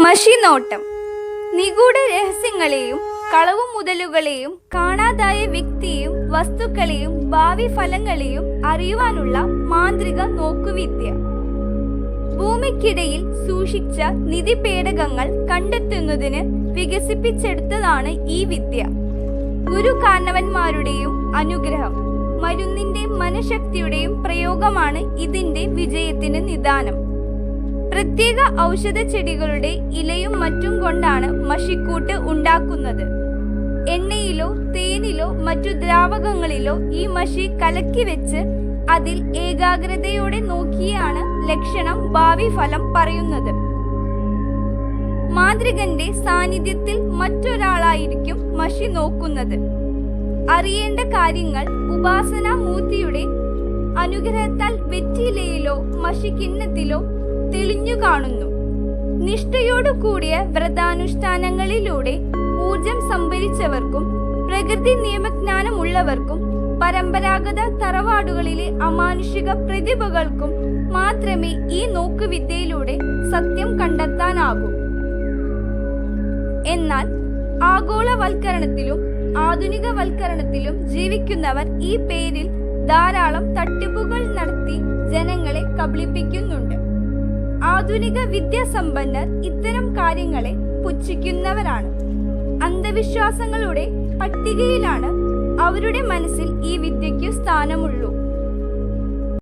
മഷിനോട്ടം നിഗൂഢ രഹസ്യങ്ങളെയും കളവു മുതലുകളെയും കാണാതായ വ്യക്തിയെയും വസ്തുക്കളെയും ഭാവി ഫലങ്ങളെയും അറിയുവാനുള്ള മാന്ത്രിക നോക്കുവിദ്യ. ഭൂമിക്കിടയിൽ സൂക്ഷിച്ച നിധിപേടകങ്ങൾ കണ്ടെത്തുന്നതിന് വികസിപ്പിച്ചെടുത്തതാണ് ഈ വിദ്യ. ഗുരുകാരണവന്മാരുടെയും അനുഗ്രഹം, മരുന്നിന്റെ മനഃശക്തിയുടെയും പ്രയോഗമാണ് ഇതിന്റെ വിജയത്തിന് നിദാനം. പ്രത്യേക ഔഷധ ചെടികളുടെ ഇലയും മറ്റും കൊണ്ടാണ് മഷിക്കൂട്ട് ഉണ്ടാക്കുന്നത്. എണ്ണയിലോ തേനിലോ മറ്റു ദ്രാവകങ്ങളിലോ ഈ മഷി കലക്കി വെച്ച് അതിൽ ഏകാഗ്രതയോടെ നോക്കിയാണ് ലക്ഷണം ഭാവി ഫലം പറയുന്നത്. മാന്ത്രികന്റെ സാന്നിധ്യത്തിൽ മറ്റൊരാളായിരിക്കും മഷി നോക്കുന്നത്. അറിയേണ്ട കാര്യങ്ങൾ ഉപാസനാമൂർത്തിയുടെ അനുഗ്രഹത്താൽ വെറ്റിലയിലോ മഷിക്കിണ്ണത്തിലോ തെളിഞ്ഞു കാണുന്നു. നിഷ്ഠയോടു കൂടിയ വ്രതാനുഷ്ഠാനങ്ങളിലൂടെ ഊർജം സംഭരിച്ചവർക്കും പ്രകൃതി നിയമജ്ഞാനമുള്ളവർക്കും പരമ്പരാഗത തറവാടുകളിലെ അമാനുഷിക പ്രതിഭകൾക്കും മാത്രമേ ഈ നോക്കുവിദ്യയിലൂടെ സത്യം കണ്ടെത്താനാകൂ. എന്നാൽ ആഗോളവൽക്കരണത്തിലും ആധുനികവൽക്കരണത്തിലും ജീവിക്കുന്നവർ ഈ പേരിൽ ധാരാളം തട്ടിപ്പുകൾ നടത്തി ജനങ്ങളെ കബളിപ്പിക്കുന്നുണ്ട്. ആധുനിക വിദ്യാസമ്പന്നർ ഇത്തരം കാര്യങ്ങളെ പുച്ഛിക്കുന്നവരാണ്. അന്ധവിശ്വാസങ്ങളുടെ പട്ടികയിലാണ് അവരുടെ മനസ്സിൽ ഈ വിദ്യയ്ക്കു സ്ഥാനമുള്ളൂ.